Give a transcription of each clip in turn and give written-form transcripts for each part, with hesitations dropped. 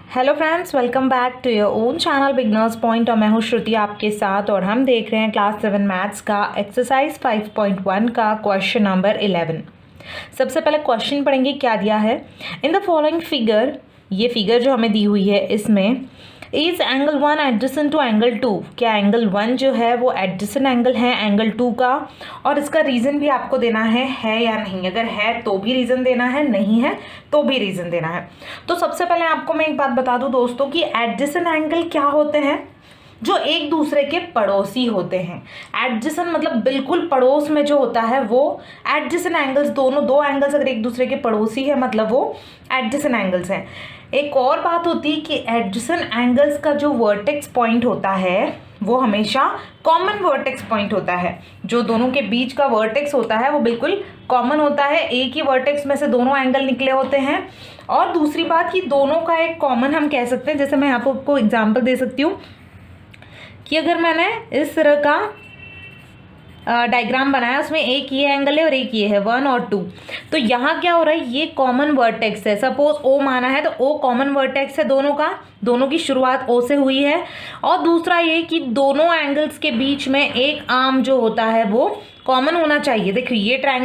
Hello friends, welcome back to your own channel beginners point. और मैं हूँ श्रुति आपके साथ और हम देख रहे हैं क्लास 7 मैथ्स का एक्सरसाइज 5.1 का क्वेश्चन नंबर 11। सबसे पहले क्वेश्चन पढ़ेंगे क्या दिया है। इन द फॉलोइंग फिगर, ये फिगर जो हमें दी हुई है इसमें is angle 1 adjacent to angle 2। क्या एंगल 1 जो है वो एडजेसेंट एंगल है एंगल 2 का, और इसका रीज़न भी आपको देना है या नहीं। अगर है तो भी रीज़न देना है, नहीं है तो भी रीज़न देना है। तो सबसे पहले आपको मैं एक बात बता दूं दोस्तों कि एडजेसेंट एंगल क्या होते हैं, जो एक दूसरे के पड़ोसी होते हैं। एडजेसेंट मतलब बिल्कुल पड़ोस में जो होता है वो एडजेसेंट एंगल्स, दोनों दो एंगल्स अगर एक दूसरे के पड़ोसी है मतलब वो एडजेसेंट एंगल्स हैं। एक और बात होती है कि एडजेसेंट एंगल्स का जो वर्टेक्स पॉइंट होता है वो हमेशा कॉमन वर्टेक्स पॉइंट होता है। जो दोनों के बीच का वर्टेक्स होता है वो बिल्कुल कॉमन होता है, एक ही वर्टेक्स में से दोनों एंगल निकले होते हैं। और दूसरी बात कि दोनों का एक कॉमन हम कह सकते हैं, जैसे मैं यहाँ पर आपको एग्जाम्पल दे सकती हूँ कि अगर मैंने इस तरह का डायग्राम बनाया, उसमें एक ये एंगल है और एक ये है 1 और 2, तो यहाँ क्या हो रहा है, ये कॉमन वर्टेक्स है। सपोज O माना है तो O कॉमन वर्टेक्स है दोनों का, दोनों की शुरुआत O से हुई है। और दूसरा ये कि दोनों एंगल्स के बीच में एक आर्म जो होता है वो कॉमन होना चाहिए। देखिए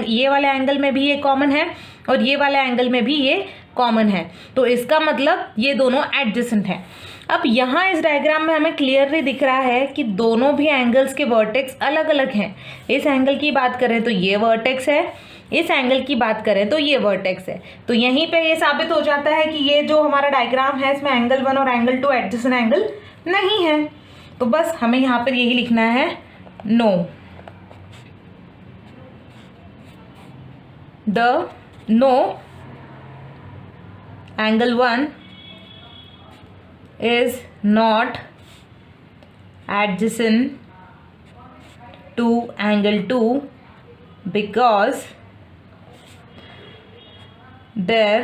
ये वाले एंगल में भी ये कॉमन है और ये वाले एंगल में भी ये कॉमन है, तो इसका मतलब ये दोनों एडजेसेंट हैं। अब यहाँ इस डायग्राम में हमें क्लियरली दिख रहा है कि दोनों भी एंगल्स के वर्टेक्स अलग अलग हैं। इस एंगल की बात करें तो ये वर्टेक्स है, इस एंगल की बात करें तो ये वर्टेक्स है। तो यहीं पे ये साबित हो जाता है कि ये जो हमारा डायग्राम है इसमें एंगल 1 और एंगल 2 एडजेसेंट एंगल नहीं है। तो बस हमें यहाँ पर यही लिखना है, no angle 1 is not adjacent to angle 2 because their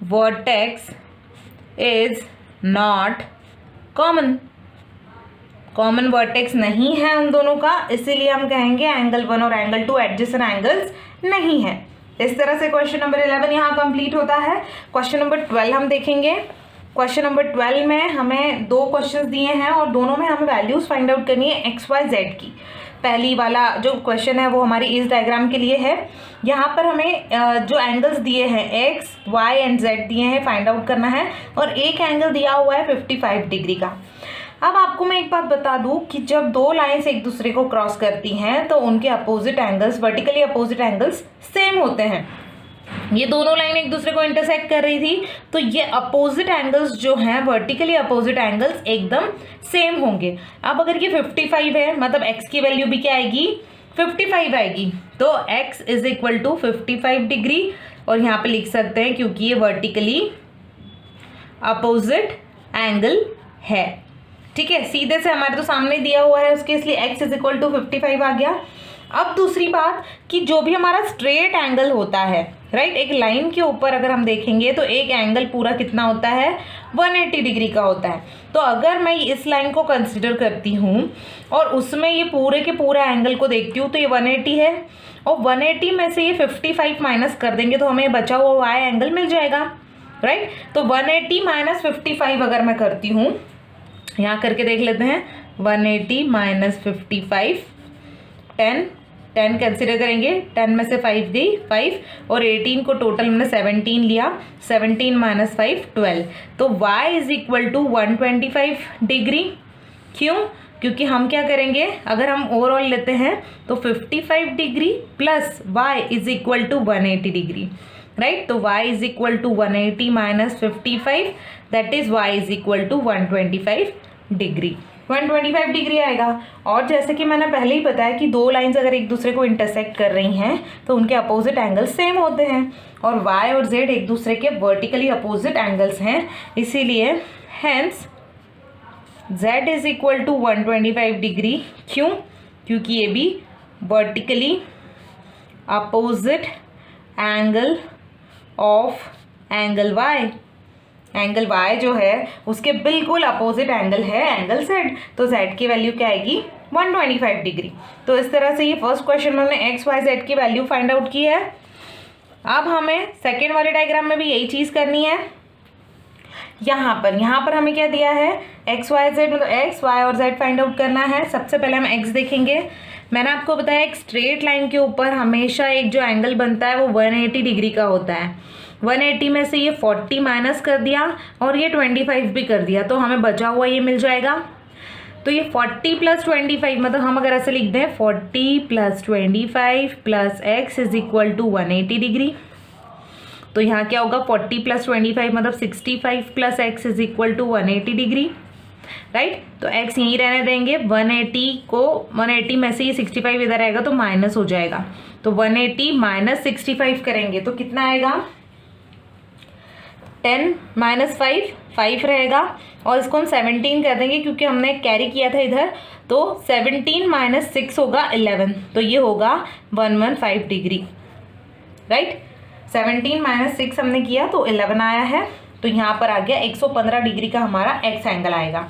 vertex is not common। Common vertex नहीं है उन दोनों का, इसीलिए हम कहेंगे एंगल 1 और एंगल 2 एडजेसेंट एंगल्स नहीं है। इस तरह से क्वेश्चन नंबर 11 यहाँ कंप्लीट होता है। क्वेश्चन नंबर 12 हम देखेंगे। क्वेश्चन नंबर 12 में हमें दो क्वेश्चंस दिए हैं और दोनों में हमें वैल्यूज फाइंड आउट करनी है एक्स वाई जेड की। पहली वाला जो क्वेश्चन है वो हमारी इस डायग्राम के लिए है। यहाँ पर हमें जो एंगल्स दिए हैं एक्स वाई एंड जेड दिए हैं फाइंड आउट करना है, और एक एंगल दिया हुआ है 55 डिग्री का। अब आपको मैं एक बात बता दूं कि जब दो लाइंस एक दूसरे को क्रॉस करती हैं तो उनके opposite angles, vertically opposite angles same होते हैं। ये दोनों लाइन एक दूसरे को इंटरसेक्ट कर रही थी तो ये अपोजिट एंगल्स जो हैं, वर्टिकली अपोजिट एंगल्स एकदम सेम होंगे। अब अगर ये 55 है मतलब x की वैल्यू भी क्या आएगी, 55 आएगी। तो x is equal to 55 degree, और यहाँ पे लिख सकते हैं क्योंकि ये वर्टिकली अपोजिट एंगल है। ठीक है, सीधे से हमारे तो सामने दिया हुआ है उसके, इसलिए x इज इक्वल टू 55 आ गया। अब दूसरी बात कि जो भी हमारा स्ट्रेट एंगल होता है, राइट, एक लाइन के ऊपर अगर हम देखेंगे तो एक एंगल पूरा कितना होता है, 180 डिग्री का होता है। तो अगर मैं इस लाइन को कंसिडर करती हूँ और उसमें ये पूरे के पूरे एंगल को देखती हूँ तो ये 180 है, और 180 में से ये 55 माइनस कर देंगे तो हमें बचा हुआ वाई एंगल मिल जाएगा, राइट। तो 180 माइनस 55 अगर मैं करती हूँ, यहाँ करके देख लेते हैं, 180 माइनस 55, 10 कंसिडर करेंगे, 10 में से 5 गई 5, और 18 को टोटल हमने 17 लिया, 17 माइनस 5 12। तो y is equal to 125 degree. क्यों? क्योंकि हम क्या करेंगे, अगर हम ओवरऑल लेते हैं तो 55 degree plus y is equal to 180 degree, right. तो y is equal to 180 minus 55, that is y is equal to 125 degree. 125 degree आएगा। और जैसे कि मैंने पहले ही बताया कि दो लाइंस अगर एक दूसरे को इंटरसेक्ट कर रही हैं तो उनके अपोजिट एंगल्स सेम होते हैं, और y और z एक दूसरे के वर्टिकली अपोजिट एंगल्स हैं, इसीलिए hence z is equal to 125 degree. क्यों? क्योंकि ये भी vertically opposite angle of angle y। Angle y जो है उसके बिल्कुल अपोजिट एंगल है एंगल z, तो z की वैल्यू क्या आएगी, 125 डिग्री। तो इस तरह से ये फर्स्ट क्वेश्चन में हमने x y z की वैल्यू फाइंड आउट की है। अब हमें सेकेंड वाले डायग्राम में भी यही चीज़ करनी है यहाँ पर हमें क्या दिया है, एक्स वाई जेड, मतलब एक्स वाई और जेड फाइंड आउट करना है। सबसे पहले हम एक्स देखेंगे। मैंने आपको बताया एक स्ट्रेट लाइन के ऊपर हमेशा एक जो एंगल बनता है वो 180 डिग्री का होता है। 180 में से ये 40 माइनस कर दिया और ये 25 भी कर दिया, तो हमें बचा हुआ ये मिल जाएगा। तो ये 40 + 25, मतलब हम अगर ऐसे लिख दें 40 + 25 + x is equal to 180 degree. तो यहाँ क्या होगा, 40 + 25 मतलब 65 + x is equal to 180 degree, right. तो x यहीं रहने देंगे। 180 में से ये 65 इधर आएगा तो माइनस हो जाएगा, तो 180 - 65 करेंगे तो कितना आएगा, 10 - 5 रहेगा। और इसको हम 17 कर देंगे क्योंकि हमने कैरी किया था इधर, तो 17 - 6 होगा 11, तो ये होगा 115 डिग्री, राइट। 17 - 6 हमने किया तो 11 आया है, तो यहाँ पर आ गया 115 डिग्री का हमारा एक्स एंगल आएगा।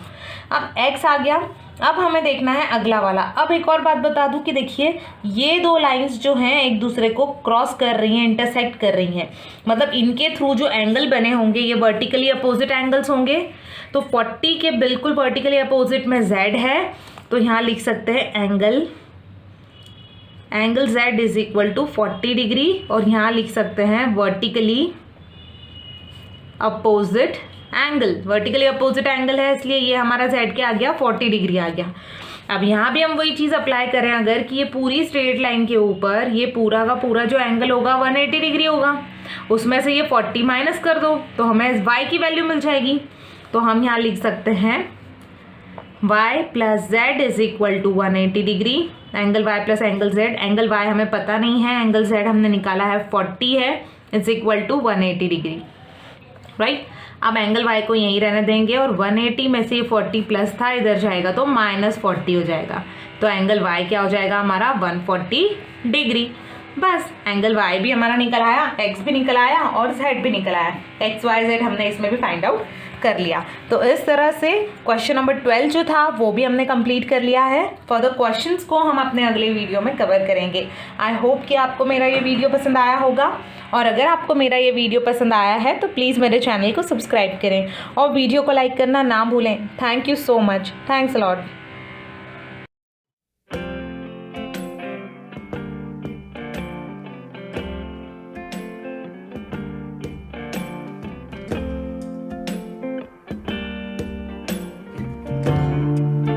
अब एक्स आ गया, अब हमें देखना है अगला वाला। अब एक और बात बता दूं कि देखिए ये दो लाइंस जो हैं एक दूसरे को क्रॉस कर रही हैं, इंटरसेक्ट कर रही हैं, मतलब इनके थ्रू जो एंगल बने होंगे ये वर्टिकली अपोजिट एंगल्स होंगे। तो 40 के बिल्कुल वर्टिकली अपोजिट में z है, तो यहाँ लिख सकते हैं angle z is equal to 40 degree, और यहाँ लिख सकते हैं वर्टिकली अपोजिट एंगल है, इसलिए ये हमारा z क्या आ गया, 40 डिग्री आ गया। अब यहाँ भी हम वही चीज़ अप्लाई करें अगर, कि ये पूरी स्ट्रेट लाइन के ऊपर ये पूरा का पूरा जो एंगल होगा 180 डिग्री होगा, उसमें से ये 40 माइनस कर दो तो हमें y की वैल्यू मिल जाएगी। तो हम यहाँ लिख सकते हैं y + z is equal to 180 degree, angle y + angle z, angle y हमें पता नहीं है, एंगल z हमने निकाला है 40 है, is equal to 180 degree, right. अब एंगल y को यहीं रहने देंगे और 180 में से 40 प्लस था इधर जाएगा तो -40 हो जाएगा, तो एंगल y क्या हो जाएगा हमारा 140 डिग्री। बस एंगल y भी हमारा निकल आया, x भी निकल आया और z भी निकल आया, x y z हमने इसमें भी फाइंड आउट कर लिया। तो इस तरह से क्वेश्चन नंबर 12 जो था वो भी हमने कंप्लीट कर लिया है। फर्दर क्वेश्चंस को हम अपने अगले वीडियो में कवर करेंगे। आई होप कि आपको मेरा ये वीडियो पसंद आया होगा, और अगर आपको मेरा ये वीडियो पसंद आया है तो प्लीज़ मेरे चैनल को सब्सक्राइब करें और वीडियो को लाइक करना ना भूलें। Thank you so much, thanks a lot.